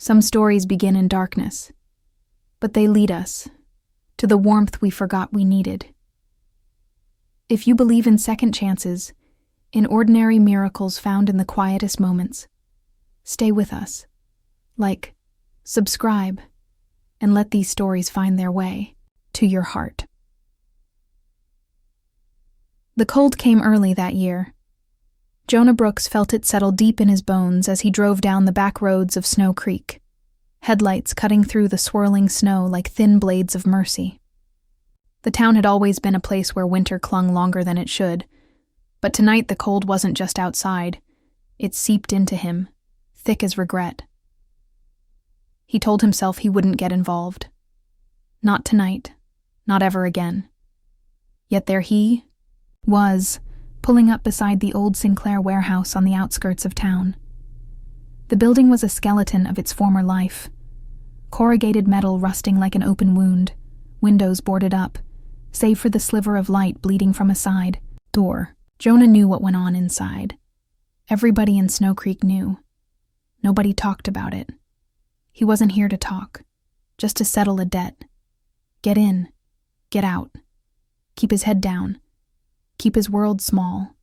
Some stories begin in darkness, but they lead us to the warmth we forgot we needed. If you believe in second chances, in ordinary miracles found in the quietest moments, stay with us. Like, subscribe, and let these stories find their way to your heart. The cold came early that year. Jonah Brooks felt it settle deep in his bones as he drove down the back roads of Snow Creek, headlights cutting through the swirling snow like thin blades of mercy. The town had always been a place where winter clung longer than it should, but tonight the cold wasn't just outside, it seeped into him, thick as regret. He told himself he wouldn't get involved. Not tonight, not ever again. Yet there he was, pulling up beside the old Sinclair warehouse on the outskirts of town. The building was a skeleton of its former life. Corrugated metal rusting like an open wound, windows boarded up, save for the sliver of light bleeding from a side door. Jonah knew what went on inside. Everybody in Snow Creek knew. Nobody talked about it. He wasn't here to talk, just to settle a debt. Get in, get out. Keep his head down. Keep his world small.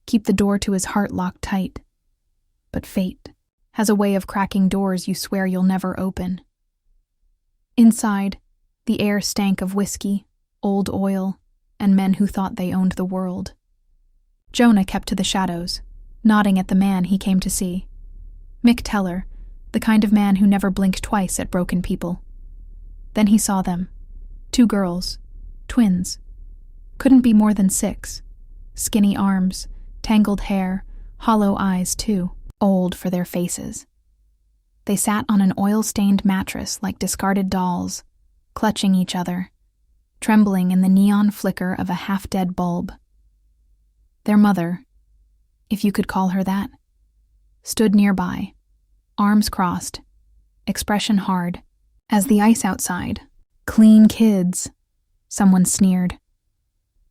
Keep the door to his heart locked tight. But fate has a way of cracking doors you swear you'll never open. Inside, the air stank of whiskey, old oil, and men who thought they owned the world. Jonah kept to the shadows, nodding at the man he came to see. Mick Teller, the kind of man who never blinked twice at broken people. Then he saw them. 2 girls, twins. Couldn't be more than 6. Skinny arms, tangled hair, hollow eyes too, old for their faces. They sat on an oil-stained mattress like discarded dolls, clutching each other, trembling in the neon flicker of a half-dead bulb. Their mother, if you could call her that, stood nearby, arms crossed, expression hard, as the ice outside. Clean kids, someone sneered.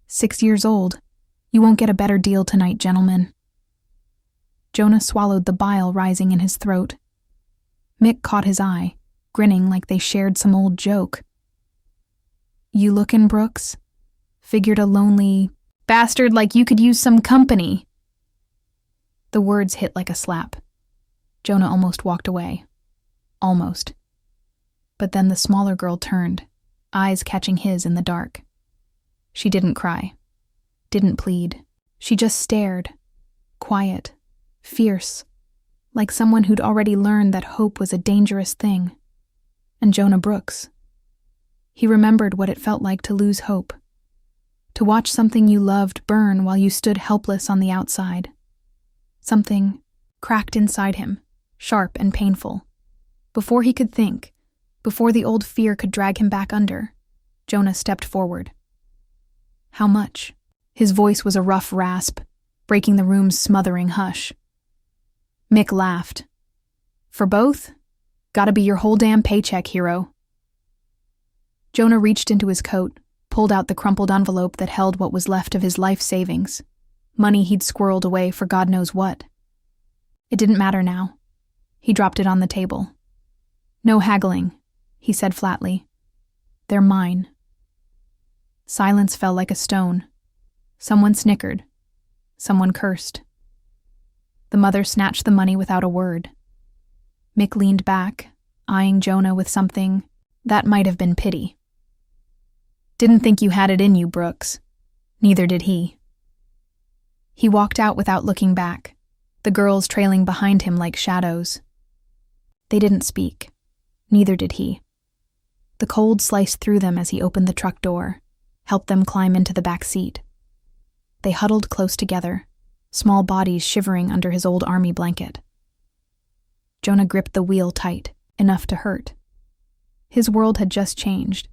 6 years old. You won't get a better deal tonight, gentlemen. Jonah swallowed the bile rising in his throat. Mick caught his eye, grinning like they shared some old joke. You lookin', Brooks? Figured a lonely bastard like you could use some company. The words hit like a slap. Jonah almost walked away. Almost. But then the smaller girl turned, eyes catching his in the dark. She didn't cry, didn't plead. She just stared, quiet, fierce, like someone who'd already learned that hope was a dangerous thing. And Jonah Brooks. He remembered what it felt like to lose hope, to watch something you loved burn while you stood helpless on the outside. Something cracked inside him, sharp and painful. Before he could think, before the old fear could drag him back under, Jonah stepped forward. How much? His voice was a rough rasp, breaking the room's smothering hush. Mick laughed. For both? Gotta be your whole damn paycheck, hero. Jonah reached into his coat, pulled out the crumpled envelope that held what was left of his life savings, money he'd squirreled away for God knows what. It didn't matter now. He dropped it on the table. No haggling, he said flatly. They're mine. Silence fell like a stone. Someone snickered. Someone cursed. The mother snatched the money without a word. Mick leaned back, eyeing Jonah with something that might have been pity. Didn't think you had it in you, Brooks. Neither did he. He walked out without looking back, the girls trailing behind him like shadows. They didn't speak. Neither did he. The cold sliced through them as he opened the truck door, helped them climb into the back seat. They huddled close together, small bodies shivering under his old army blanket. Jonah gripped the wheel tight, enough to hurt. His world had just changed,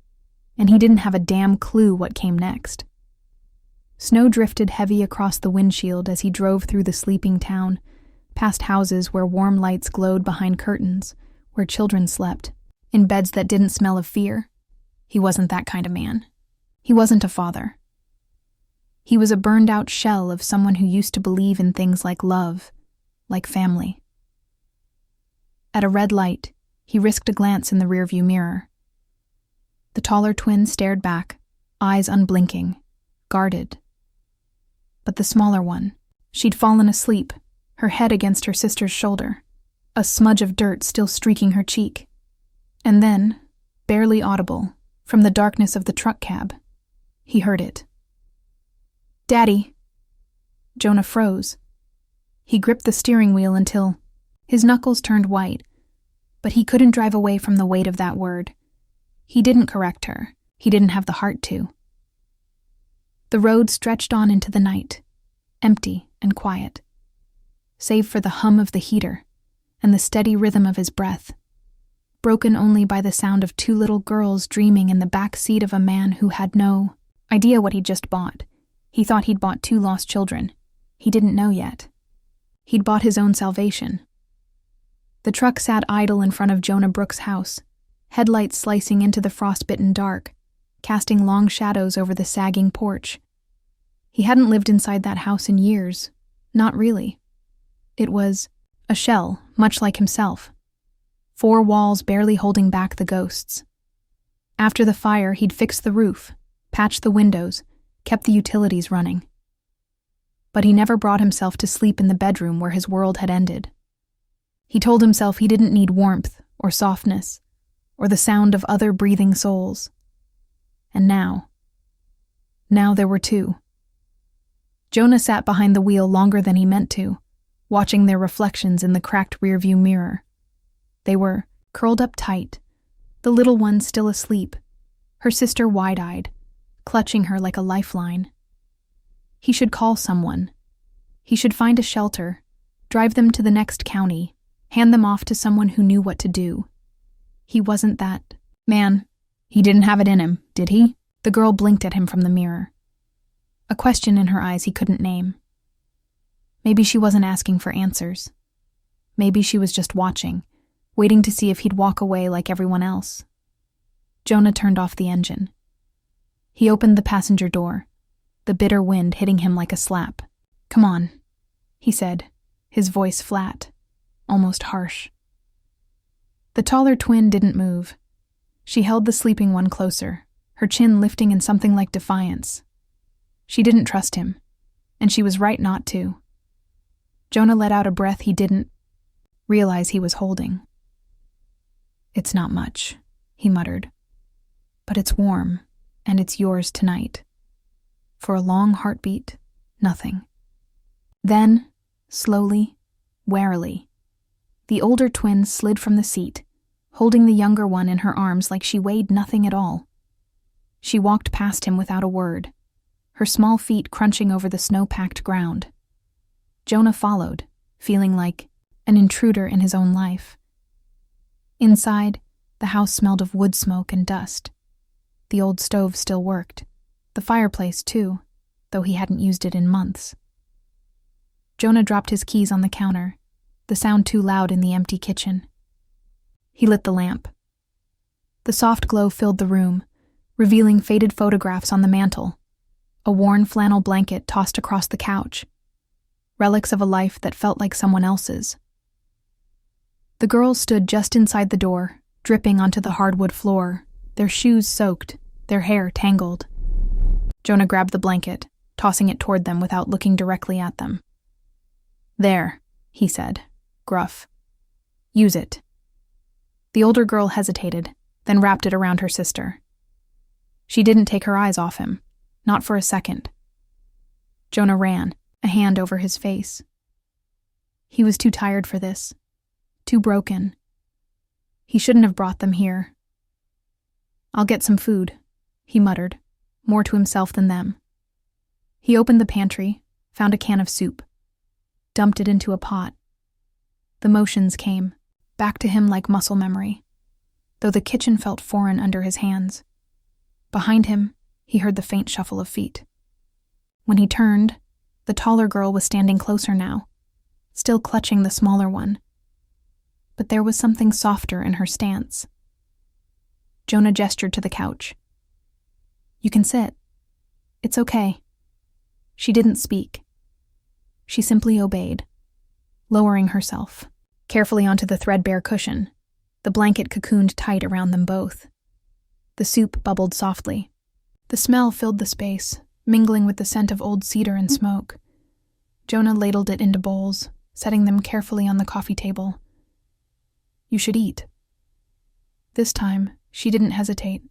and he didn't have a damn clue what came next. Snow drifted heavy across the windshield as he drove through the sleeping town, past houses where warm lights glowed behind curtains, where children slept, in beds that didn't smell of fear. He wasn't that kind of man. He wasn't a father. He was a burned-out shell of someone who used to believe in things like love, like family. At a red light, He risked a glance in the rearview mirror. The taller twin stared back, eyes unblinking, guarded. But the smaller one, she'd fallen asleep, her head against her sister's shoulder, a smudge of dirt still streaking her cheek. And then, barely audible, from the darkness of the truck cab, he heard it. "Daddy." Jonah froze. He gripped the steering wheel until his knuckles turned white, but he couldn't drive away from the weight of that word. He didn't correct her. He didn't have the heart to. The road stretched on into the night, empty and quiet, save for the hum of the heater and the steady rhythm of his breath, broken only by the sound of two little girls dreaming in the back seat of a man who had no idea what he'd just bought. He thought he'd bought 2 lost children. He didn't know yet. He'd bought his own salvation. The truck sat idle in front of Jonah Brooks' house, headlights slicing into the frostbitten dark, casting long shadows over the sagging porch. He hadn't lived inside that house in years. Not really. It was a shell, much like himself. 4 walls barely holding back the ghosts. After the fire, he'd fixed the roof, patched the windows, kept the utilities running. But he never brought himself to sleep in the bedroom where his world had ended. He told himself he didn't need warmth or softness or the sound of other breathing souls. And now there were 2. Jonah sat behind the wheel longer than he meant to, watching their reflections in the cracked rearview mirror. They were curled up tight, the little one still asleep, her sister wide-eyed, clutching her like a lifeline. He should call someone. He should find a shelter, drive them to the next county, hand them off to someone who knew what to do. He wasn't that man. He didn't have it in him, did he? The girl blinked at him from the mirror, a question in her eyes he couldn't name. Maybe she wasn't asking for answers. Maybe she was just watching, waiting to see if he'd walk away like everyone else. Jonah turned off the engine. He opened the passenger door, the bitter wind hitting him like a slap. "Come on," he said, his voice flat, almost harsh. The taller twin didn't move. She held the sleeping one closer, her chin lifting in something like defiance. She didn't trust him, and she was right not to. Jonah let out a breath he didn't realize he was holding. "It's not much," he muttered, "but it's warm, and it's yours tonight." For a long heartbeat, nothing. Then, slowly, warily, the older twin slid from the seat, holding the younger one in her arms like she weighed nothing at all. She walked past him without a word, her small feet crunching over the snow-packed ground. Jonah followed, feeling like an intruder in his own life. Inside, the house smelled of wood smoke and dust. The old stove still worked. The fireplace, too, though he hadn't used it in months. Jonah dropped his keys on the counter, the sound too loud in the empty kitchen. He lit the lamp. The soft glow filled the room, revealing faded photographs on the mantel, a worn flannel blanket tossed across the couch, relics of a life that felt like someone else's. The girls stood just inside the door, dripping onto the hardwood floor, their shoes soaked, their hair tangled. Jonah grabbed the blanket, tossing it toward them without looking directly at them. "There," he said, gruff. "Use it." The older girl hesitated, then wrapped it around her sister. She didn't take her eyes off him, not for a second. Jonah ran, a hand over his face. He was too tired for this, too broken. He shouldn't have brought them here. "I'll get some food," he muttered, more to himself than them. He opened the pantry, found a can of soup, dumped it into a pot. The motions came, back to him like muscle memory, though the kitchen felt foreign under his hands. Behind him, he heard the faint shuffle of feet. When he turned, the taller girl was standing closer now, still clutching the smaller one. But there was something softer in her stance. Jonah gestured to the couch. "You can sit. It's okay." She didn't speak. She simply obeyed, lowering herself carefully onto the threadbare cushion, The blanket cocooned tight around them both. The soup bubbled softly. The smell filled the space, mingling with the scent of old cedar and smoke. Jonah ladled it into bowls, setting them carefully on the coffee table. "You should eat." This time, she didn't hesitate.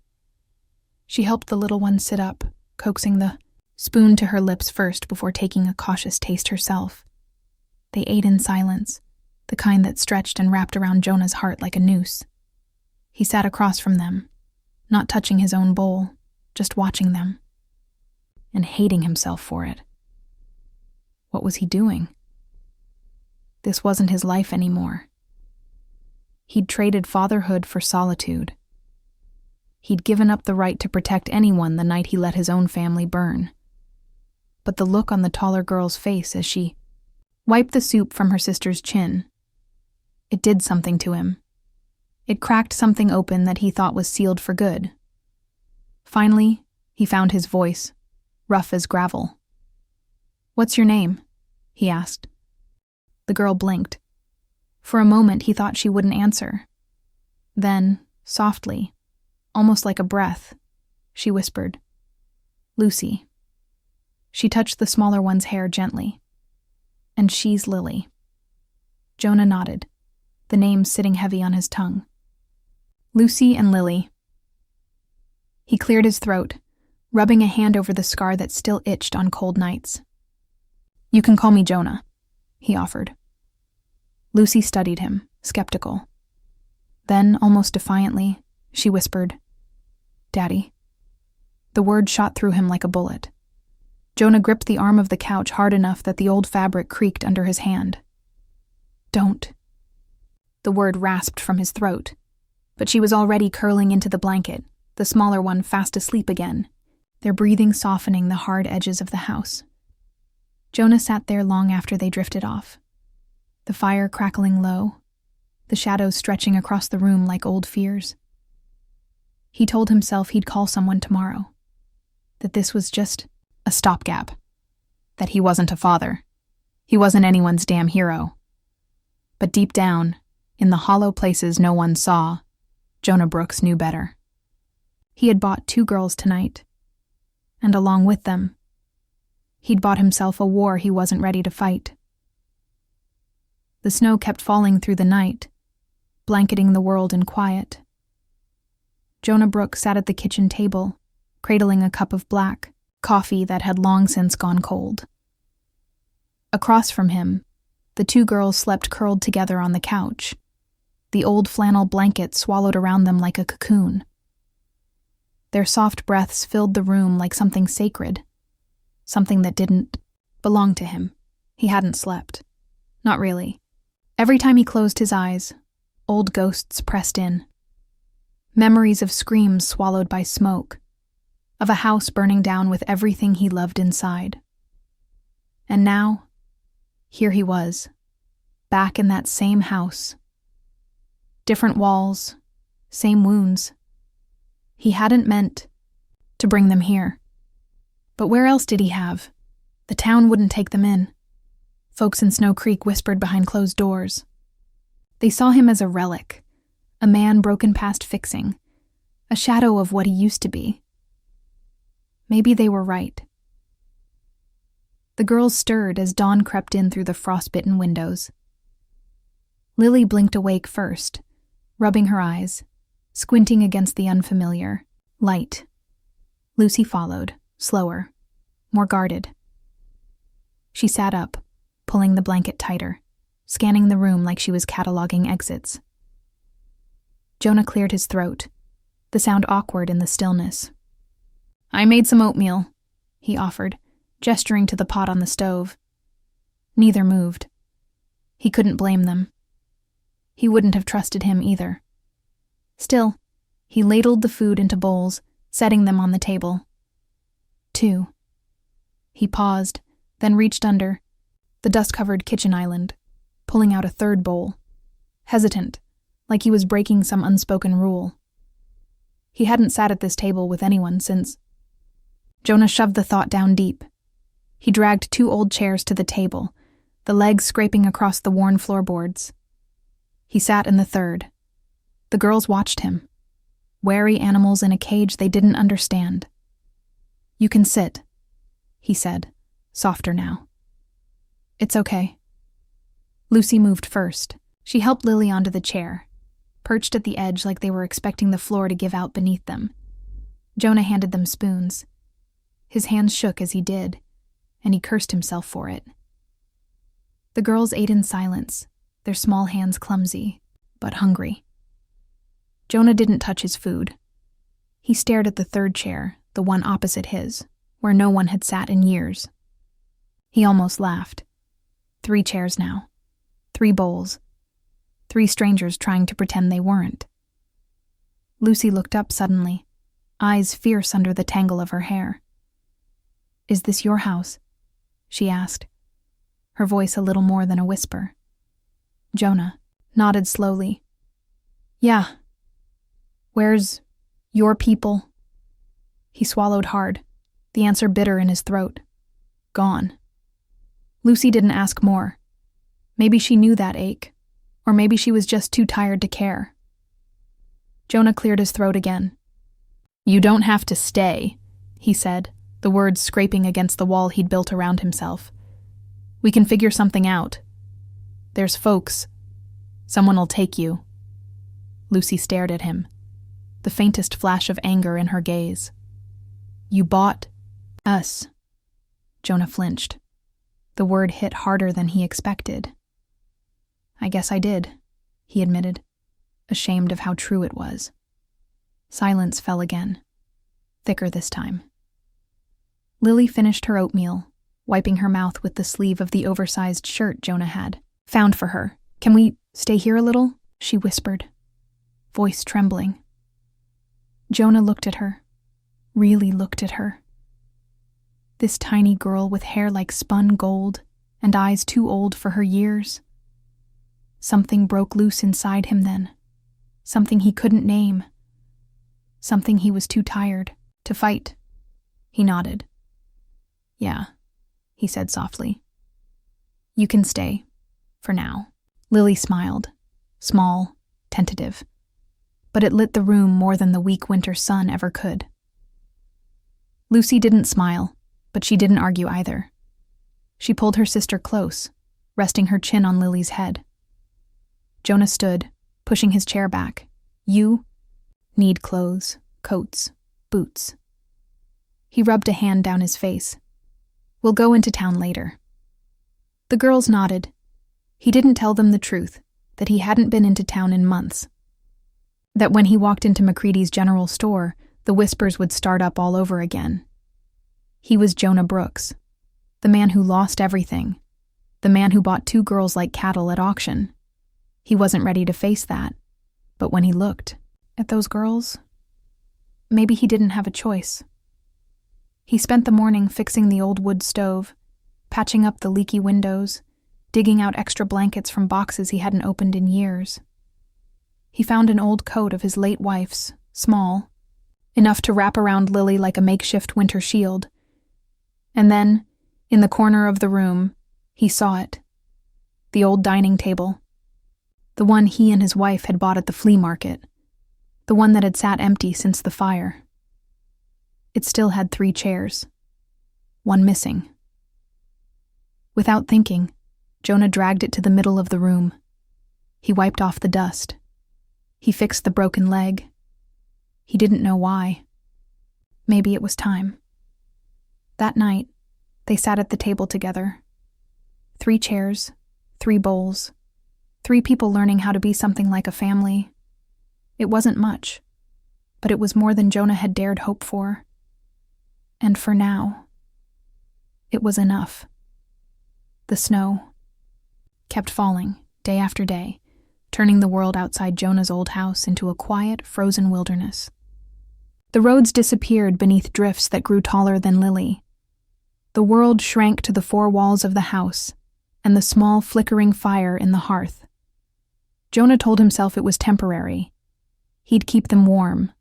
She helped the little one sit up, coaxing the spoon to her lips first before taking a cautious taste herself. They ate in silence, the kind that stretched and wrapped around Jonah's heart like a noose. He sat across from them, not touching his own bowl, just watching them, and hating himself for it. What was he doing? This wasn't his life anymore. He'd traded fatherhood for solitude. He'd given up the right to protect anyone the night he let his own family burn. But the look on the taller girl's face as she wiped the soup from her sister's chin, it did something to him. It cracked something open that he thought was sealed for good. Finally, he found his voice, rough as gravel. "What's your name?" he asked. The girl blinked. For a moment, he thought she wouldn't answer. Then, softly, almost like a breath, she whispered, "Lucy." She touched the smaller one's hair gently. "And she's Lily." Jonah nodded, the name sitting heavy on his tongue. Lucy and Lily. He cleared his throat, rubbing a hand over the scar that still itched on cold nights. "You can call me Jonah," he offered. Lucy studied him, skeptical. Then, almost defiantly, she whispered, "Daddy." The word shot through him like a bullet. Jonah gripped the arm of the couch hard enough that the old fabric creaked under his hand. "Don't." The word rasped from his throat, but she was already curling into the blanket, the smaller one fast asleep again, their breathing softening the hard edges of the house. Jonah sat there long after they drifted off, the fire crackling low, the shadows stretching across the room like old fears. He told himself he'd call someone tomorrow, that this was just a stopgap, that he wasn't a father. He wasn't anyone's damn hero. But deep down, in the hollow places no one saw, Jonah Brooks knew better. He had bought 2 girls tonight, and along with them, he'd bought himself a war he wasn't ready to fight. The snow kept falling through the night, blanketing the world in quiet. Jonah Brooks sat at the kitchen table, cradling a cup of black coffee that had long since gone cold. Across from him, the 2 girls slept curled together on the couch, the old flannel blanket swallowed around them like a cocoon. Their soft breaths filled the room like something sacred, something that didn't belong to him. He hadn't slept. Not really. Every time he closed his eyes, old ghosts pressed in. Memories of screams swallowed by smoke, of a house burning down with everything he loved inside. And now, here he was, back in that same house. Different walls, same wounds. He hadn't meant to bring them here. But where else did he have? The town wouldn't take them in. Folks in Snow Creek whispered behind closed doors. They saw him as a relic, a man broken past fixing, a shadow of what he used to be. Maybe they were right. The girls stirred as dawn crept in through the frostbitten windows. Lily blinked awake first, rubbing her eyes, squinting against the unfamiliar light. Lucy followed, slower, more guarded. She sat up, pulling the blanket tighter, scanning the room like she was cataloging exits. Jonah cleared his throat, the sound awkward in the stillness. "I made some oatmeal," he offered, gesturing to the pot on the stove. Neither moved. He couldn't blame them. He wouldn't have trusted him either. Still, he ladled the food into bowls, setting them on the table. 2. He paused, then reached under the dust-covered kitchen island, pulling out a 3rd bowl, hesitant, like he was breaking some unspoken rule. He hadn't sat at this table with anyone since. Jonah shoved the thought down deep. He dragged 2 old chairs to the table, the legs scraping across the worn floorboards. He sat in the 3rd, The girls watched him. Wary animals in a cage they didn't understand. "You can sit," he said, softer now. "It's okay." Lucy moved first. She helped Lily onto the chair, perched at the edge like they were expecting the floor to give out beneath them. Jonah handed them spoons. His hands shook as he did, and he cursed himself for it. The girls ate in silence, their small hands clumsy, but hungry. Jonah didn't touch his food. He stared at the third chair, the one opposite his, where no one had sat in years. He almost laughed. 3 chairs now. 3 bowls. 3 strangers trying to pretend they weren't. Lucy looked up suddenly, eyes fierce under the tangle of her hair. "Is this your house?" she asked, her voice a little more than a whisper. Jonah nodded slowly. "Yeah. Where's your people?" He swallowed hard, the answer bitter in his throat. "Gone." Lucy didn't ask more. Maybe she knew that ache, or maybe she was just too tired to care. Jonah cleared his throat again. "You don't have to stay," he said, the words scraping against the wall he'd built around himself. "We can figure something out. There's folks. Someone'll take you." Lucy stared at him, the faintest flash of anger in her gaze. "You bought us." Jonah flinched. The word hit harder than he expected. "I guess I did," he admitted, ashamed of how true it was. Silence fell again, thicker this time. Lily finished her oatmeal, wiping her mouth with the sleeve of the oversized shirt Jonah had found for her. "Can we stay here a little?" she whispered, voice trembling. Jonah looked at her, really looked at her. This tiny girl with hair like spun gold and eyes too old for her years. Something broke loose inside him then, something he couldn't name, something he was too tired to fight. He nodded. "Yeah," he said softly. "You can stay, for now." Lily smiled, small, tentative, but it lit the room more than the weak winter sun ever could. Lucy didn't smile, but she didn't argue either. She pulled her sister close, resting her chin on Lily's head. Jonah stood, pushing his chair back. "You need clothes, coats, boots." He rubbed a hand down his face. "We'll go into town later." The girls nodded. He didn't tell them the truth, that he hadn't been into town in months. That when he walked into McCready's general store, the whispers would start up all over again. He was Jonah Brooks, the man who lost everything, the man who bought 2 girls like cattle at auction. He wasn't ready to face that, but when he looked at those girls, maybe he didn't have a choice. He spent the morning fixing the old wood stove, patching up the leaky windows, digging out extra blankets from boxes he hadn't opened in years. He found an old coat of his late wife's, small, enough to wrap around Lily like a makeshift winter shield. And then, in the corner of the room, he saw it. The old dining table. The one he and his wife had bought at the flea market. The one that had sat empty since the fire. It still had 3 chairs. One missing. Without thinking, Jonah dragged it to the middle of the room. He wiped off the dust. He fixed the broken leg. He didn't know why. Maybe it was time. That night, they sat at the table together. 3 chairs, 3 bowls, 3 people learning how to be something like a family. It wasn't much, but it was more than Jonah had dared hope for. And for now, it was enough. The snow kept falling, day after day, turning the world outside Jonah's old house into a quiet, frozen wilderness. The roads disappeared beneath drifts that grew taller than Lily. The world shrank to the 4 walls of the house and the small, flickering fire in the hearth. Jonah told himself it was temporary. He'd keep them warm,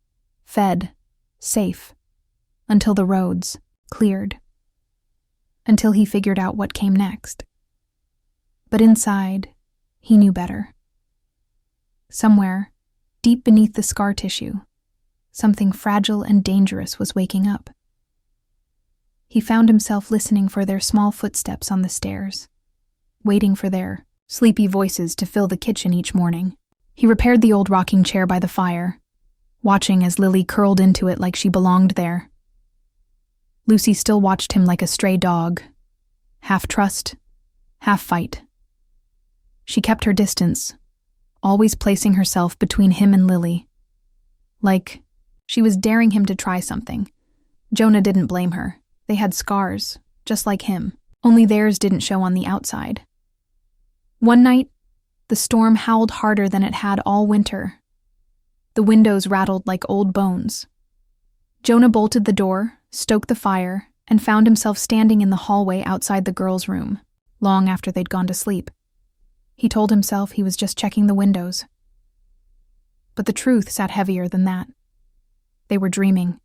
fed, safe, until the roads cleared. Until he figured out what came next. But inside, he knew better. Somewhere, Deep beneath the scar tissue, something fragile and dangerous was waking up. He found himself listening for their small footsteps on the stairs, waiting for their sleepy voices to fill the kitchen each morning. He repaired the old rocking chair by the fire, watching as Lily curled into it like she belonged there. Lucy still watched him like a stray dog, half trust, half fight. She kept her distance, always placing herself between him and Lily. Like she was daring him to try something. Jonah didn't blame her. They had scars, just like him, only theirs didn't show on the outside. One night, the storm howled harder than it had all winter. The windows rattled like old bones. Jonah bolted the door, stoked the fire, and found himself standing in the hallway outside the girls' room, long after they'd gone to sleep. He told himself he was just checking the windows. But the truth sat heavier than that. They were dreaming.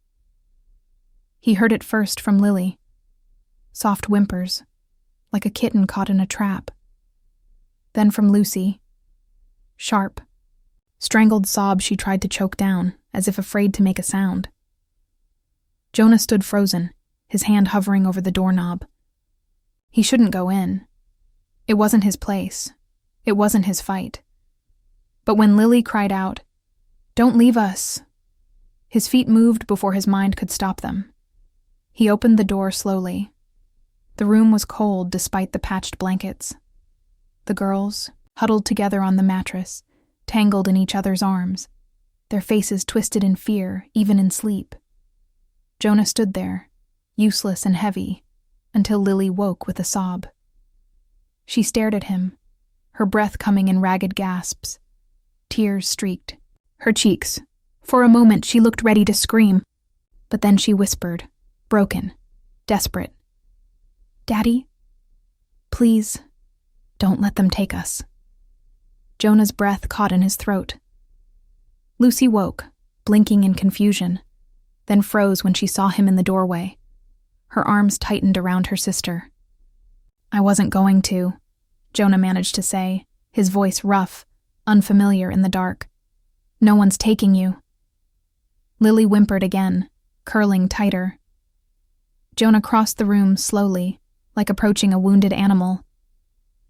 He heard it first from Lily. Soft whimpers, like a kitten caught in a trap. Then from Lucy. Sharp, strangled sobs she tried to choke down, as if afraid to make a sound. Jonah stood frozen, his hand hovering over the doorknob. He shouldn't go in. It wasn't his place. It wasn't his fight. But when Lily cried out, "Don't leave us," his feet moved before his mind could stop them. He opened the door slowly. The room was cold despite the patched blankets. The girls, huddled together on the mattress, tangled in each other's arms, their faces twisted in fear, even in sleep. Jonah stood there, useless and heavy, until Lily woke with a sob. She stared at him, her breath coming in ragged gasps. Tears streaked her cheeks. For a moment she looked ready to scream, but then she whispered, broken, desperate, "Daddy, please, don't let them take us." Jonah's breath caught in his throat. Lucy woke, blinking in confusion, then froze when she saw him in the doorway. Her arms tightened around her sister. "I wasn't going to," Jonah managed to say, his voice rough, unfamiliar in the dark. "No one's taking you." Lily whimpered again, curling tighter. Jonah crossed the room slowly, like approaching a wounded animal.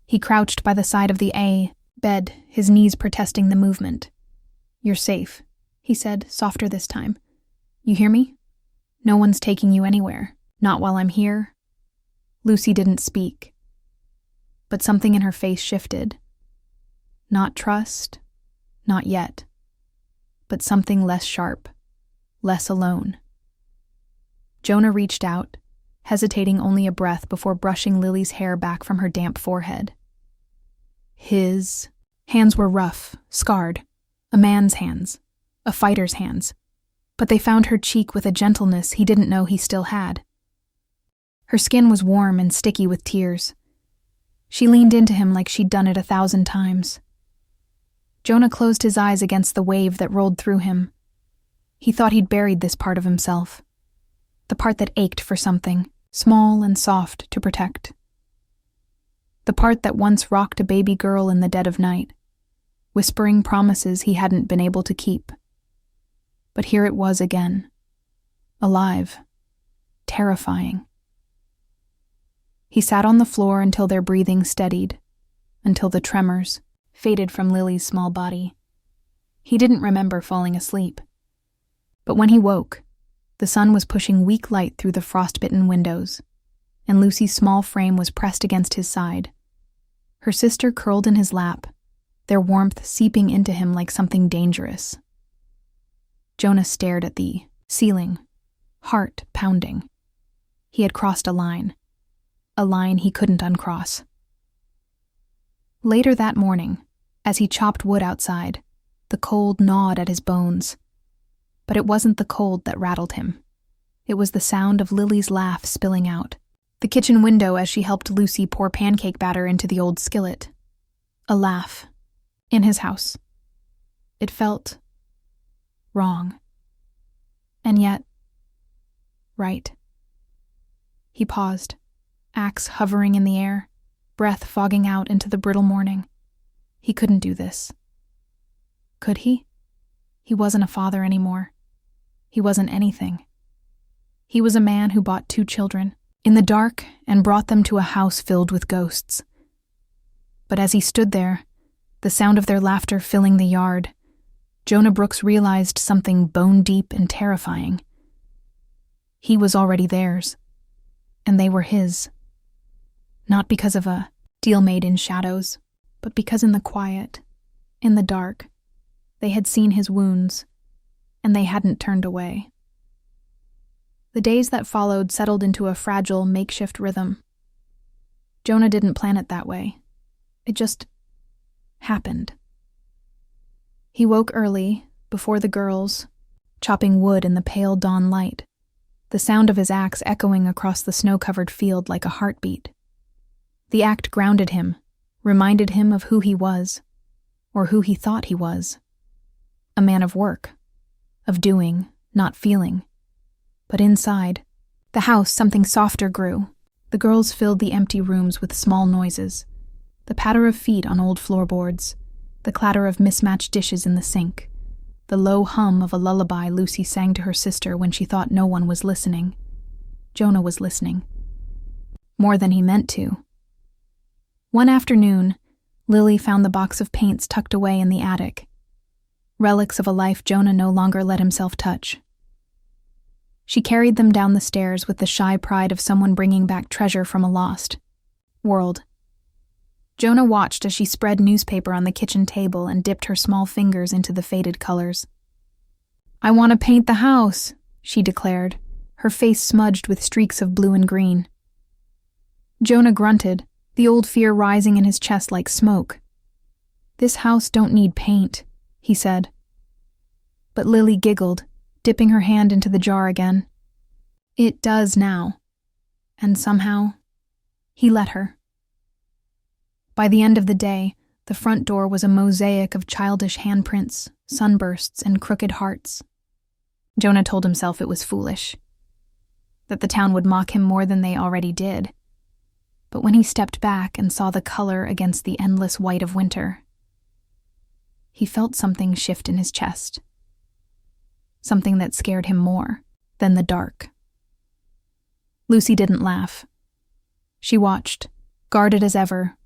He crouched by the side of the bed, his knees protesting the movement. "You're safe," he said, softer this time. "You hear me? No one's taking you anywhere. Not while I'm here." Lucy didn't speak, but something in her face shifted. Not trust, not yet, but something less sharp, less alone. Jonah reached out, hesitating only a breath before brushing Lily's hair back from her damp forehead. His hands were rough, scarred, a man's hands, a fighter's hands, but they found her cheek with a gentleness he didn't know he still had. Her skin was warm and sticky with tears. She leaned into him like she'd done it 1,000 times. Jonah closed his eyes against the wave that rolled through him. He thought he'd buried this part of himself, the part that ached for something, small and soft to protect. The part that once rocked a baby girl in the dead of night, whispering promises he hadn't been able to keep. But here it was again, alive, terrifying. He sat on the floor until their breathing steadied, until the tremors faded from Lily's small body. He didn't remember falling asleep. But when he woke, the sun was pushing weak light through the frostbitten windows, and Lucy's small frame was pressed against his side. Her sister curled in his lap, their warmth seeping into him like something dangerous. Jonah stared at the ceiling, heart pounding. He had crossed a line he couldn't uncross. Later that morning, as he chopped wood outside, the cold gnawed at his bones. But it wasn't the cold that rattled him. It was the sound of Lily's laugh spilling out, the kitchen window as she helped Lucy pour pancake batter into the old skillet. A laugh. In his house. It felt wrong. And yet, right. He paused, axe hovering in the air, breath fogging out into the brittle morning. He couldn't do this. Could he? He wasn't a father anymore. He wasn't anything. He was a man who bought 2 children in the dark and brought them to a house filled with ghosts. But as he stood there, the sound of their laughter filling the yard, Jonah Brooks realized something bone-deep and terrifying. He was already theirs, and they were his. Not because of a deal made in shadows, but because in the quiet, in the dark, they had seen his wounds, and they hadn't turned away. The days that followed settled into a fragile, makeshift rhythm. Jonah didn't plan it that way. It just happened. He woke early, before the girls, chopping wood in the pale dawn light, the sound of his axe echoing across the snow-covered field like a heartbeat. The act grounded him, reminded him of who he was, or who he thought he was. A man of work, of doing, not feeling. But inside, the house, something softer grew. The girls filled the empty rooms with small noises. The patter of feet on old floorboards, the clatter of mismatched dishes in the sink, the low hum of a lullaby Lucy sang to her sister when she thought no one was listening. Jonah was listening. More than he meant to. One afternoon, Lily found the box of paints tucked away in the attic. Relics of a life Jonah no longer let himself touch. She carried them down the stairs with the shy pride of someone bringing back treasure from a lost world. Jonah watched as she spread newspaper on the kitchen table and dipped her small fingers into the faded colors. "I want to paint the house," she declared, her face smudged with streaks of blue and green. Jonah grunted, the old fear rising in his chest like smoke. "This house don't need paint," he said. But Lily giggled, dipping her hand into the jar again. "It does now." And somehow, he let her. By the end of the day, the front door was a mosaic of childish handprints, sunbursts, and crooked hearts. Jonah told himself it was foolish, that the town would mock him more than they already did. But when he stepped back and saw the color against the endless white of winter, he felt something shift in his chest. Something that scared him more than the dark. Lucy didn't laugh. She watched, guarded as ever,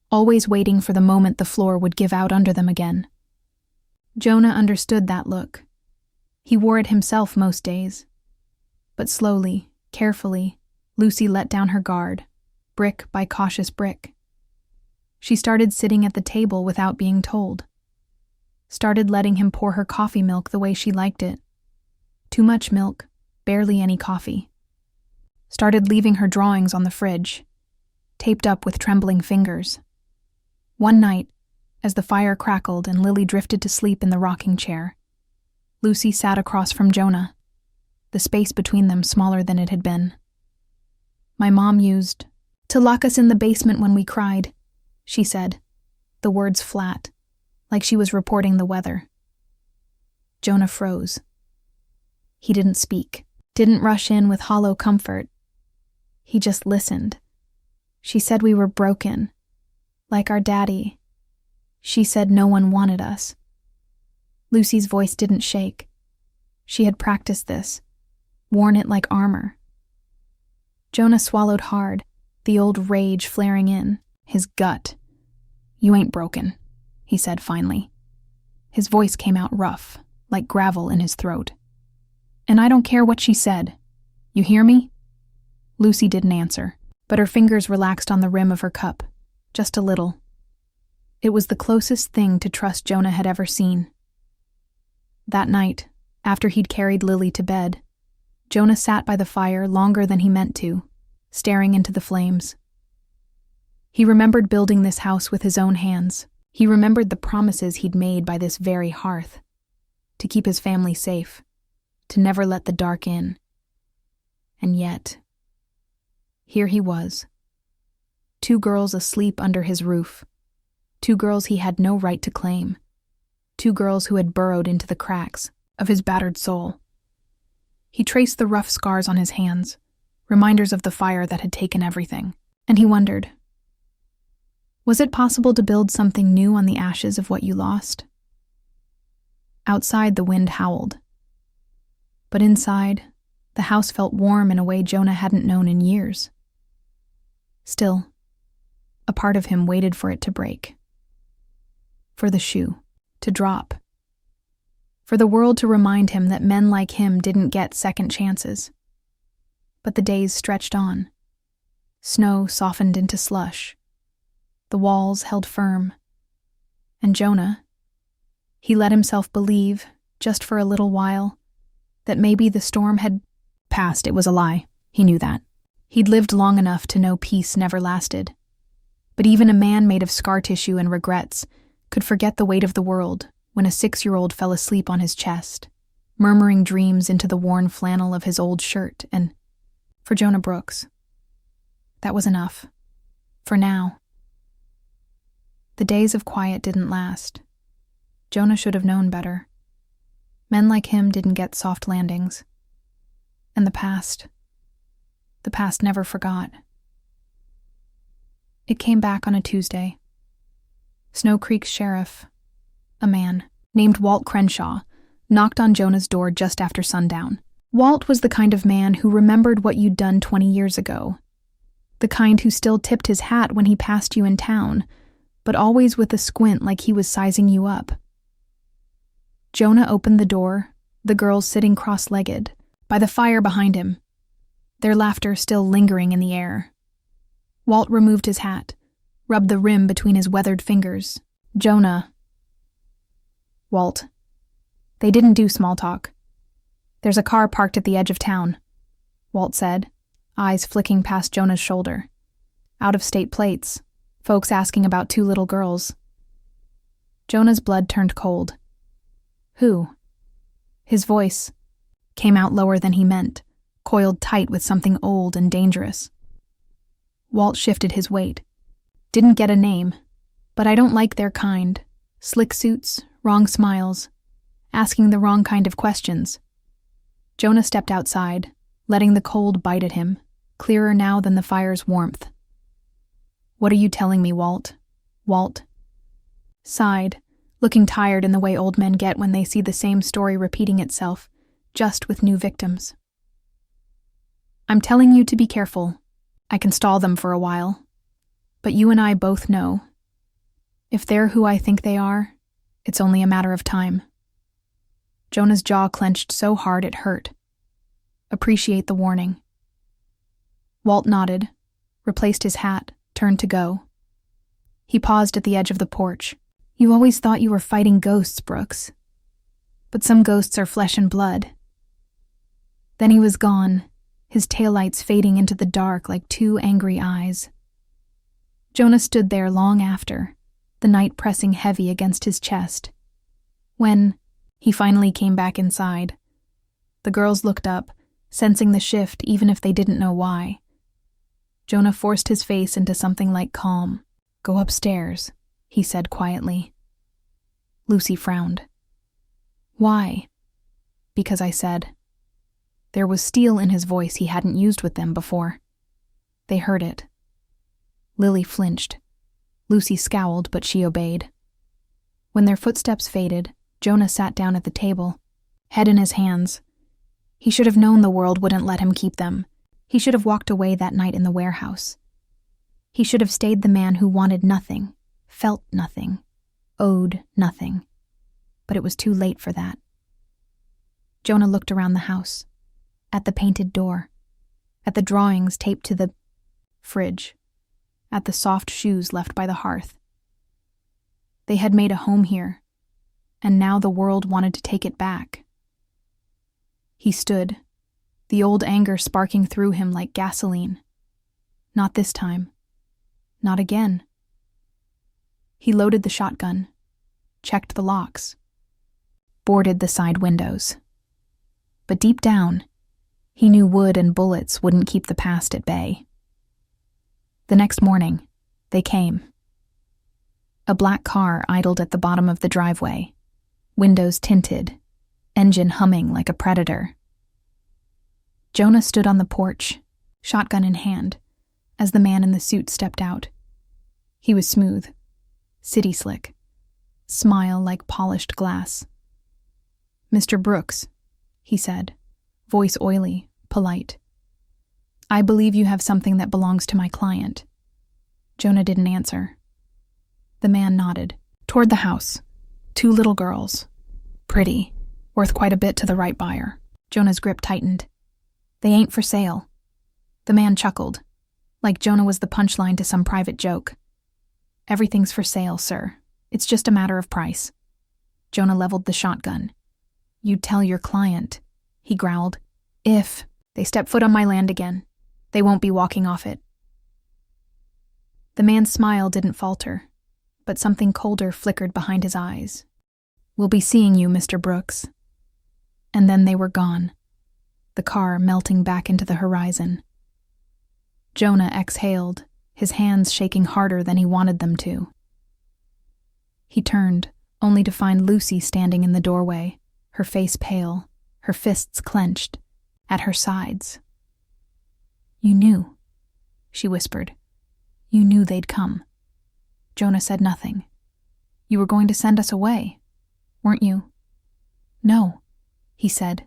always waiting for the moment the floor would give out under them again. Jonah understood that look. He wore it himself most days. But slowly, carefully, Lucy let down her guard, brick by cautious brick. She started sitting at the table without being told. Started letting him pour her coffee milk the way she liked it. Too much milk, barely any coffee. Started leaving her drawings on the fridge, taped up with trembling fingers. One night, as the fire crackled and Lily drifted to sleep in the rocking chair, Lucy sat across from Jonah, the space between them smaller than it had been. "My mom used to lock us in the basement when we cried," she said, the words flat, like she was reporting the weather. Jonah froze. He didn't speak, didn't rush in with hollow comfort. He just listened. "She said we were broken, like our daddy. She said no one wanted us." Lucy's voice didn't shake. She had practiced this, worn it like armor. Jonah swallowed hard, the old rage flaring in, his gut. "You ain't broken," he said finally. His voice came out rough, like gravel in his throat. "And I don't care what she said. You hear me?" Lucy didn't answer, but her fingers relaxed on the rim of her cup, just a little. It was the closest thing to trust Jonah had ever seen. That night, after he'd carried Lily to bed, Jonah sat by the fire longer than he meant to, staring into the flames. He remembered building this house with his own hands. He remembered the promises he'd made by this very hearth, to keep his family safe, to never let the dark in. And yet, here he was. 2 girls asleep under his roof. 2 girls he had no right to claim. 2 girls who had burrowed into the cracks of his battered soul. He traced the rough scars on his hands, reminders of the fire that had taken everything, and he wondered, was it possible to build something new on the ashes of what you lost? Outside, the wind howled. But inside, the house felt warm in a way Jonah hadn't known in years. Still, a part of him waited for it to break. For the shoe to drop. For the world to remind him that men like him didn't get second chances. But the days stretched on. Snow softened into slush. The walls held firm. And Jonah, he let himself believe, just for a little while, that maybe the storm had passed. It was a lie. He knew that. He'd lived long enough to know peace never lasted. But even a man made of scar tissue and regrets could forget the weight of the world when a 6-year-old fell asleep on his chest, murmuring dreams into the worn flannel of his old shirt. And for Jonah Brooks, that was enough. For now. The days of quiet didn't last. Jonah should have known better. Men like him didn't get soft landings. And the past never forgot. It came back on a Tuesday. Snow Creek's sheriff, a man named Walt Crenshaw, knocked on Jonah's door just after sundown. Walt was the kind of man who remembered what you'd done 20 years ago. The kind who still tipped his hat when he passed you in town, but always with a squint like he was sizing you up. Jonah opened the door, the girls sitting cross-legged, by the fire behind him, their laughter still lingering in the air. Walt removed his hat, rubbed the rim between his weathered fingers. Jonah. Walt. They didn't do small talk. There's a car parked at the edge of town, Walt said, eyes flicking past Jonah's shoulder. Out-of-state plates, folks asking about 2 little girls. Jonah's blood turned cold. Who? His voice came out lower than he meant, coiled tight with something old and dangerous. Walt shifted his weight. Didn't get a name, but I don't like their kind. Slick suits, wrong smiles, asking the wrong kind of questions. Jonah stepped outside, letting the cold bite at him, clearer now than the fire's warmth. What are you telling me, Walt? Walt sighed, looking tired in the way old men get when they see the same story repeating itself, just with new victims. I'm telling you to be careful. I can stall them for a while. But you and I both know. If they're who I think they are, it's only a matter of time. Jonah's jaw clenched so hard it hurt. Appreciate the warning. Walt nodded, replaced his hat, turned to go. He paused at the edge of the porch. You always thought you were fighting ghosts, Brooks. But some ghosts are flesh and blood. Then he was gone, his taillights fading into the dark like 2 angry eyes. Jonah stood there long after, the night pressing heavy against his chest. When he finally came back inside, the girls looked up, sensing the shift even if they didn't know why. Jonah forced his face into something like calm. Go upstairs, he said quietly. Lucy frowned. Why? Because I said. There was steel in his voice he hadn't used with them before. They heard it. Lily flinched. Lucy scowled, but she obeyed. When their footsteps faded, Jonah sat down at the table, head in his hands. He should have known the world wouldn't let him keep them. He should have walked away that night in the warehouse. He should have stayed the man who wanted nothing, felt nothing, owed nothing. But it was too late for that. Jonah looked around the house, at the painted door, at the drawings taped to the fridge, at the soft shoes left by the hearth. They had made a home here, and now the world wanted to take it back. He stood, the old anger sparking through him like gasoline. Not this time. Not again. He loaded the shotgun, checked the locks, boarded the side windows. But deep down, he knew wood and bullets wouldn't keep the past at bay. The next morning, they came. A black car idled at the bottom of the driveway, windows tinted, engine humming like a predator. Jonah stood on the porch, shotgun in hand, as the man in the suit stepped out. He was smooth, city slick, smile like polished glass. "Mr. Brooks," he said, voice oily, polite. "I believe you have something that belongs to my client." Jonah didn't answer. The man nodded. Toward the house. 2 little girls. Pretty. Worth quite a bit to the right buyer. Jonah's grip tightened. "They ain't for sale." The man chuckled, like Jonah was the punchline to some private joke. "Everything's for sale, sir. It's just a matter of price." Jonah leveled the shotgun. "You'd tell your client," he growled. "If they step foot on my land again, they won't be walking off it." The man's smile didn't falter, but something colder flickered behind his eyes. "We'll be seeing you, Mr. Brooks." And then they were gone, the car melting back into the horizon. Jonah exhaled, his hands shaking harder than he wanted them to. He turned, only to find Lucy standing in the doorway, her face pale, her fists clenched, at her sides. "You knew," she whispered. "You knew they'd come." Jonah said nothing. "You were going to send us away, weren't you?" "No," he said,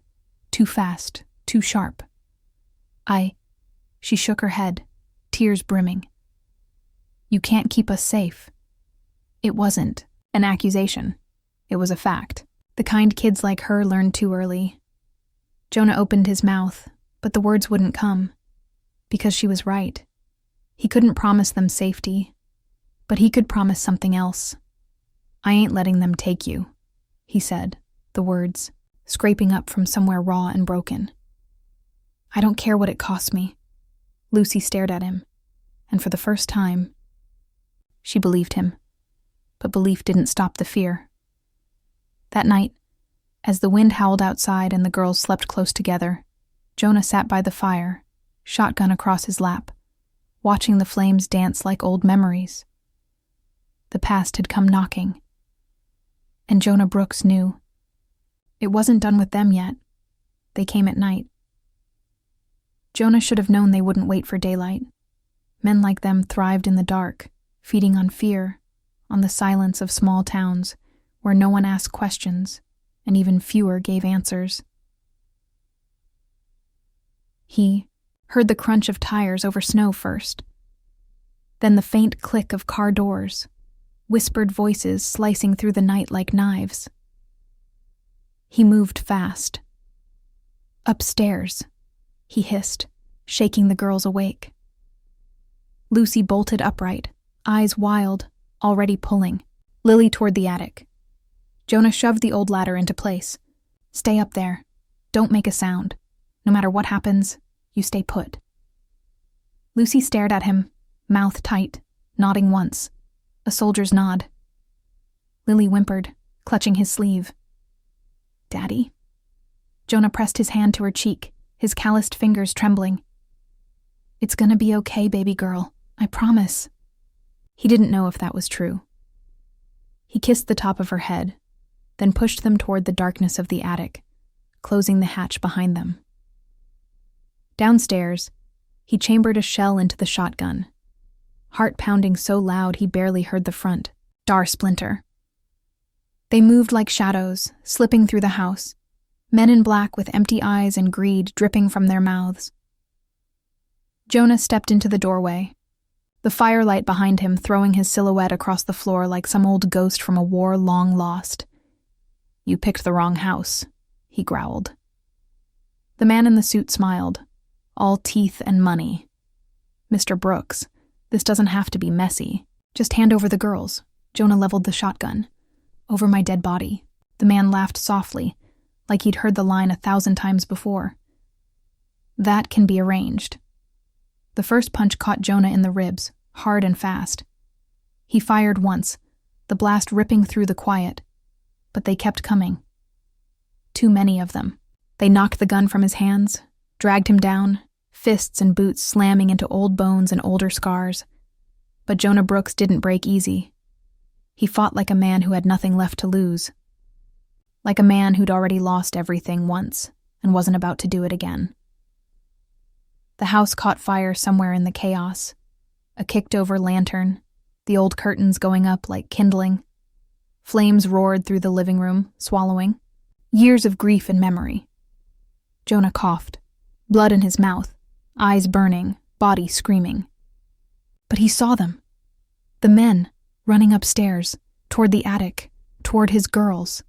too fast, too sharp. She shook her head, tears brimming. "You can't keep us safe." It wasn't an accusation. It was a fact. The kind kids like her learned too early. Jonah opened his mouth, but the words wouldn't come. Because she was right. He couldn't promise them safety, but he could promise something else. "I ain't letting them take you," he said, the words scraping up from somewhere raw and broken. "I don't care what it costs me." Lucy stared at him, and for the first time, she believed him. But belief didn't stop the fear. That night, as the wind howled outside and the girls slept close together, Jonah sat by the fire, shotgun across his lap, watching the flames dance like old memories. The past had come knocking. And Jonah Brooks knew. It wasn't done with them yet. They came at night. Jonah should have known they wouldn't wait for daylight. Men like them thrived in the dark, feeding on fear, on the silence of small towns where no one asked questions and even fewer gave answers. He heard the crunch of tires over snow first, then the faint click of car doors, whispered voices slicing through the night like knives. He moved fast. "Upstairs," he hissed, shaking the girls awake. Lucy bolted upright, eyes wild, already pulling, Lily toward the attic. Jonah shoved the old ladder into place. "Stay up there. Don't make a sound. No matter what happens, you stay put." Lucy stared at him, mouth tight, nodding once. A soldier's nod. Lily whimpered, clutching his sleeve. "Daddy?" Jonah pressed his hand to her cheek, his calloused fingers trembling. "It's gonna be okay, baby girl. I promise." He didn't know if that was true. He kissed the top of her head, then pushed them toward the darkness of the attic, closing the hatch behind them. Downstairs, he chambered a shell into the shotgun, heart pounding so loud he barely heard the front. Dar splinter. They moved like shadows, slipping through the house, men in black with empty eyes and greed dripping from their mouths. Jonah stepped into the doorway, the firelight behind him throwing his silhouette across the floor like some old ghost from a war long lost. "You picked the wrong house," he growled. The man in the suit smiled, all teeth and money. "Mr. Brooks, this doesn't have to be messy. Just hand over the girls." Jonah leveled the shotgun. "Over my dead body." The man laughed softly, like he'd heard the line 1,000 times before. "That can be arranged." The first punch caught Jonah in the ribs, hard and fast. He fired once, the blast ripping through the quiet, but they kept coming. Too many of them. They knocked the gun from his hands, dragged him down, fists and boots slamming into old bones and older scars. But Jonah Brooks didn't break easy. He fought like a man who had nothing left to lose. Like a man who'd already lost everything once and wasn't about to do it again. The house caught fire somewhere in the chaos. A kicked-over lantern, the old curtains going up like kindling. Flames roared through the living room, swallowing. Years of grief and memory. Jonah coughed, blood in his mouth, eyes burning, body screaming. But he saw them. The men, running upstairs, toward the attic, toward his girls.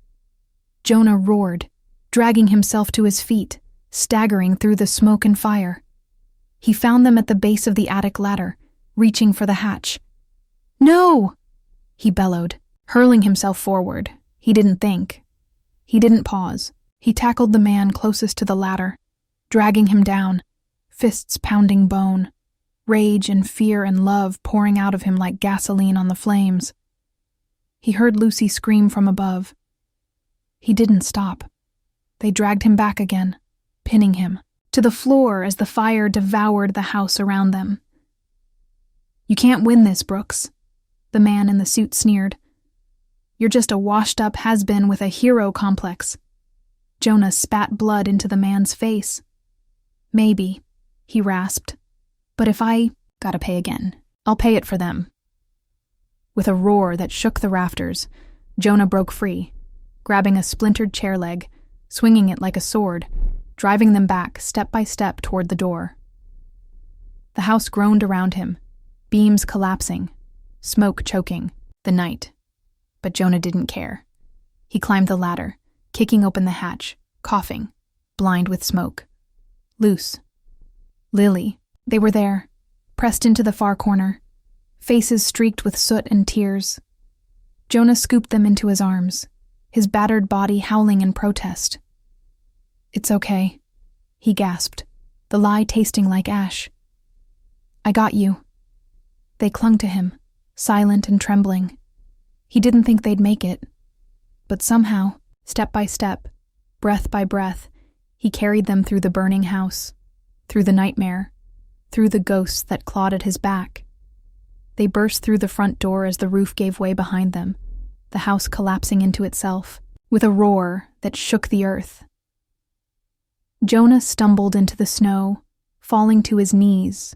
Jonah roared, dragging himself to his feet, staggering through the smoke and fire. He found them at the base of the attic ladder, reaching for the hatch. "No!" he bellowed, hurling himself forward. He didn't think. He didn't pause. He tackled the man closest to the ladder, dragging him down, fists pounding bone, rage and fear and love pouring out of him like gasoline on the flames. He heard Lucy scream from above. He didn't stop. They dragged him back again, pinning him to the floor as the fire devoured the house around them. "You can't win this, Brooks," the man in the suit sneered. "You're just a washed-up has-been with a hero complex." Jonah spat blood into the man's face. "Maybe," he rasped, "but if I gotta pay again, I'll pay it for them." With a roar that shook the rafters, Jonah broke free, grabbing a splintered chair leg, swinging it like a sword, driving them back step by step toward the door. The house groaned around him, beams collapsing, smoke choking, the night. But Jonah didn't care. He climbed the ladder, kicking open the hatch, coughing, blind with smoke. Luce, Lily, they were there, pressed into the far corner, faces streaked with soot and tears. Jonah scooped them into his arms, his battered body howling in protest. "It's okay," he gasped, the lie tasting like ash. "I got you." They clung to him, silent and trembling. He didn't think they'd make it. But somehow, step by step, breath by breath, he carried them through the burning house, through the nightmare, through the ghosts that clawed at his back. They burst through the front door as the roof gave way behind them, the house collapsing into itself, with a roar that shook the earth. Jonah stumbled into the snow, falling to his knees,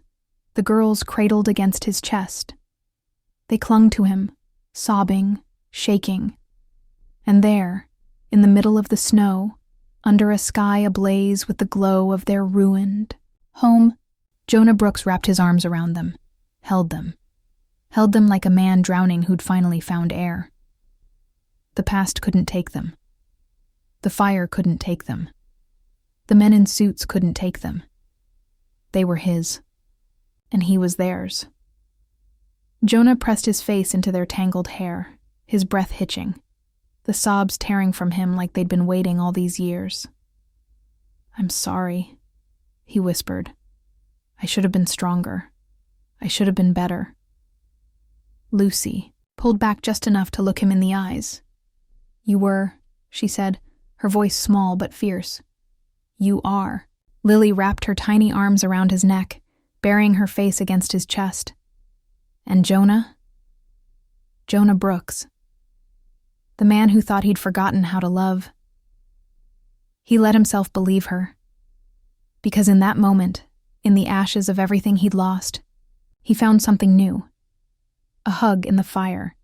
the girls cradled against his chest. They clung to him, sobbing, shaking. And there, in the middle of the snow, under a sky ablaze with the glow of their ruined home, Jonah Brooks wrapped his arms around them, held them like a man drowning who'd finally found air. The past couldn't take them. The fire couldn't take them. The men in suits couldn't take them. They were his, and he was theirs. Jonah pressed his face into their tangled hair, his breath hitching, the sobs tearing from him like they'd been waiting all these years. "I'm sorry," he whispered. "I should have been stronger. I should have been better." Lucy pulled back just enough to look him in the eyes. "You were," she said, her voice small but fierce. "You are." Lily wrapped her tiny arms around his neck, burying her face against his chest. And Jonah? Jonah Brooks. The man who thought he'd forgotten how to love. He let himself believe her. Because in that moment, in the ashes of everything he'd lost, he found something new. A hug in the fire,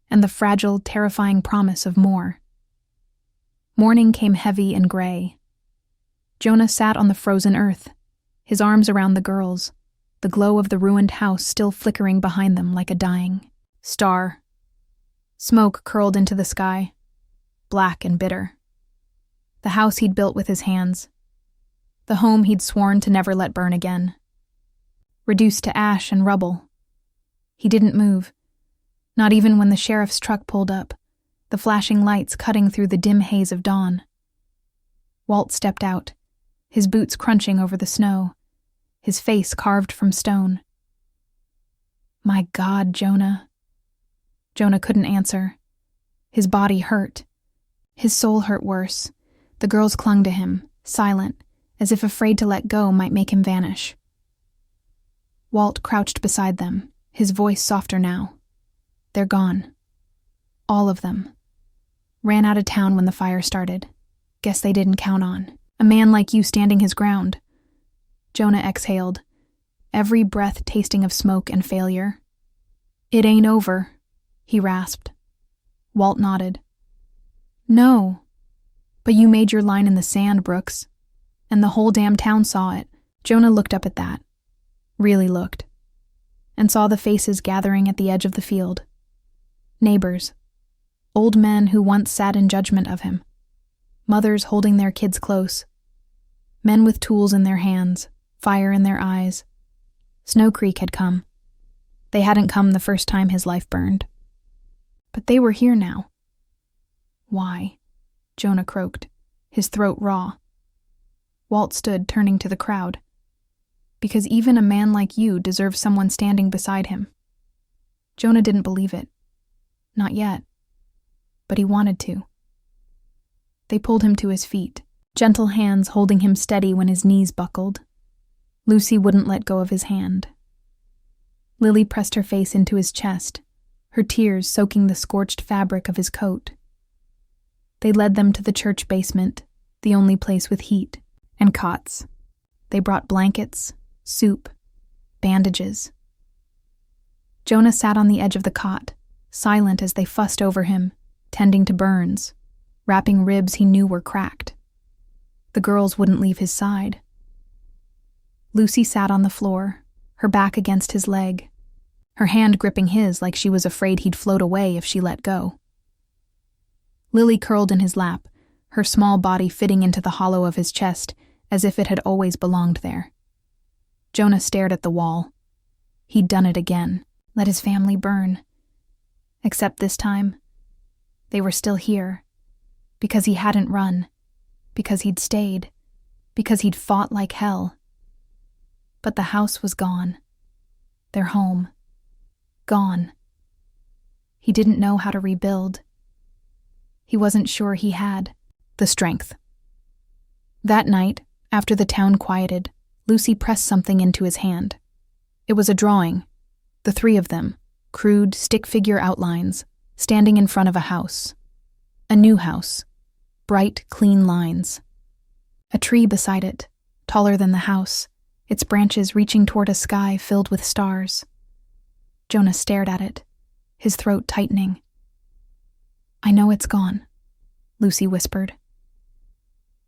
and the fragile, terrifying promise of more. Morning came heavy and gray. Jonah sat on the frozen earth, his arms around the girls, the glow of the ruined house still flickering behind them like a dying star. Smoke curled into the sky, black and bitter. The house he'd built with his hands. The home he'd sworn to never let burn again. Reduced to ash and rubble. He didn't move, not even when the sheriff's truck pulled up, the flashing lights cutting through the dim haze of dawn. Walt stepped out, his boots crunching over the snow, his face carved from stone. "My God, Jonah." Jonah couldn't answer. His body hurt. His soul hurt worse. The girls clung to him, silent, as if afraid to let go might make him vanish. Walt crouched beside them, his voice softer now. "They're gone. All of them. Ran out of town when the fire started. Guess they didn't count on a man like you standing his ground." Jonah exhaled, every breath tasting of smoke and failure. "It ain't over," he rasped. Walt nodded. "No." But you made your line in the sand, Brooks. And the whole damn town saw it. Jonah looked up at that. Really looked. And saw the faces gathering at the edge of the field. Neighbors. Old men who once sat in judgment of him. Mothers holding their kids close. Men with tools in their hands, fire in their eyes. Snow Creek had come. They hadn't come the first time his life burned. But they were here now. Why? Jonah croaked, his throat raw. Walt stood, turning to the crowd. Because even a man like you deserves someone standing beside him. Jonah didn't believe it. Not yet. But he wanted to. They pulled him to his feet, gentle hands holding him steady when his knees buckled. Lucy wouldn't let go of his hand. Lily pressed her face into his chest, her tears soaking the scorched fabric of his coat. They led them to the church basement, the only place with heat, and cots. They brought blankets, soup, bandages. Jonah sat on the edge of the cot, silent as they fussed over him, tending to burns, wrapping ribs he knew were cracked. The girls wouldn't leave his side. Lucy sat on the floor, her back against his leg, her hand gripping his like she was afraid he'd float away if she let go. Lily curled in his lap, her small body fitting into the hollow of his chest as if it had always belonged there. Jonah stared at the wall. He'd done it again, let his family burn. Except this time, they were still here, because he hadn't run, because he'd stayed, because he'd fought like hell. But the house was gone. Their home. Gone. He didn't know how to rebuild. He wasn't sure he had the strength. That night, after the town quieted, Lucy pressed something into his hand. It was a drawing, the three of them, crude stick-figure outlines, standing in front of a house. A new house. Bright, clean lines. A tree beside it, taller than the house, its branches reaching toward a sky filled with stars. Jonah stared at it, his throat tightening. "I know it's gone," Lucy whispered.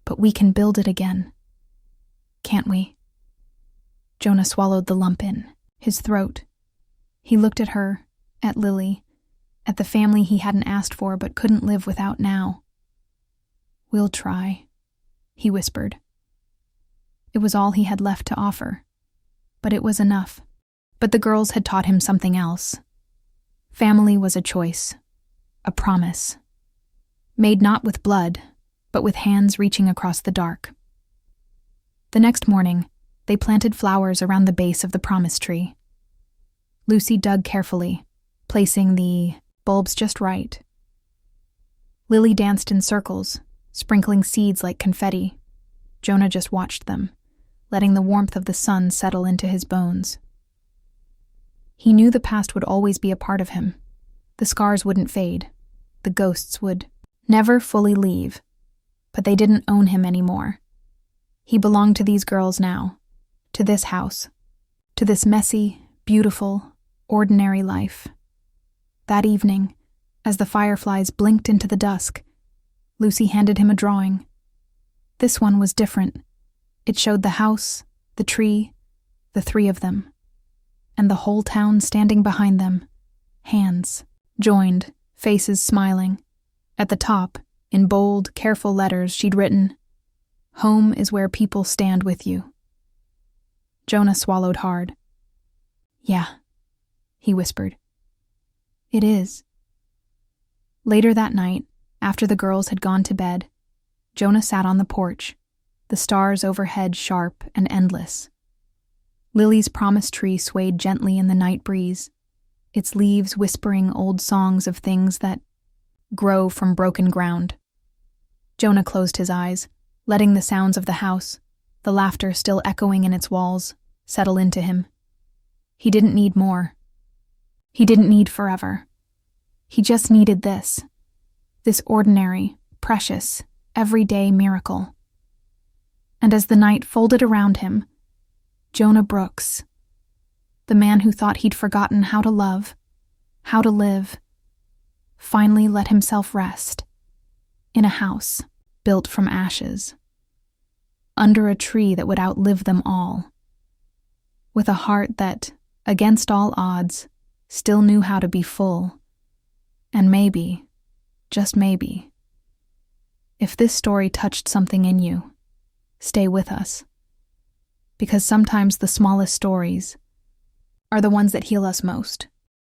"But we can build it again. Can't we?" Jonah swallowed the lump in, his throat. He looked at her, at Lily, at the family he hadn't asked for but couldn't live without now. "We'll try," he whispered. It was all he had left to offer, but it was enough. But the girls had taught him something else. Family was a choice, a promise, made not with blood, but with hands reaching across the dark. The next morning, they planted flowers around the base of the promise tree. Lucy dug carefully, placing the bulbs just right. Lily danced in circles, sprinkling seeds like confetti. Jonah just watched them, letting the warmth of the sun settle into his bones. He knew the past would always be a part of him. The scars wouldn't fade. The ghosts would never fully leave. But they didn't own him anymore. He belonged to these girls now, to this house, to this messy, beautiful, ordinary life. That evening, as the fireflies blinked into the dusk, Lucy handed him a drawing. This one was different. It showed the house, the tree, the three of them, and the whole town standing behind them, hands joined, faces smiling. At the top, in bold, careful letters, she'd written, "Home is where people stand with you." Jonah swallowed hard. "Yeah," he whispered. "It is." Later that night, after the girls had gone to bed, Jonah sat on the porch, the stars overhead sharp and endless. Lily's promise tree swayed gently in the night breeze, its leaves whispering old songs of things that grow from broken ground. Jonah closed his eyes, letting the sounds of the house, the laughter still echoing in its walls, settle into him. He didn't need more. He didn't need forever. He just needed this ordinary, precious, everyday miracle. And as the night folded around him, Jonah Brooks, the man who thought he'd forgotten how to love, how to live, finally let himself rest in a house built from ashes, under a tree that would outlive them all, with a heart that, against all odds, still knew how to be full. And maybe, just maybe, if this story touched something in you, stay with us. Because sometimes the smallest stories are the ones that heal us most.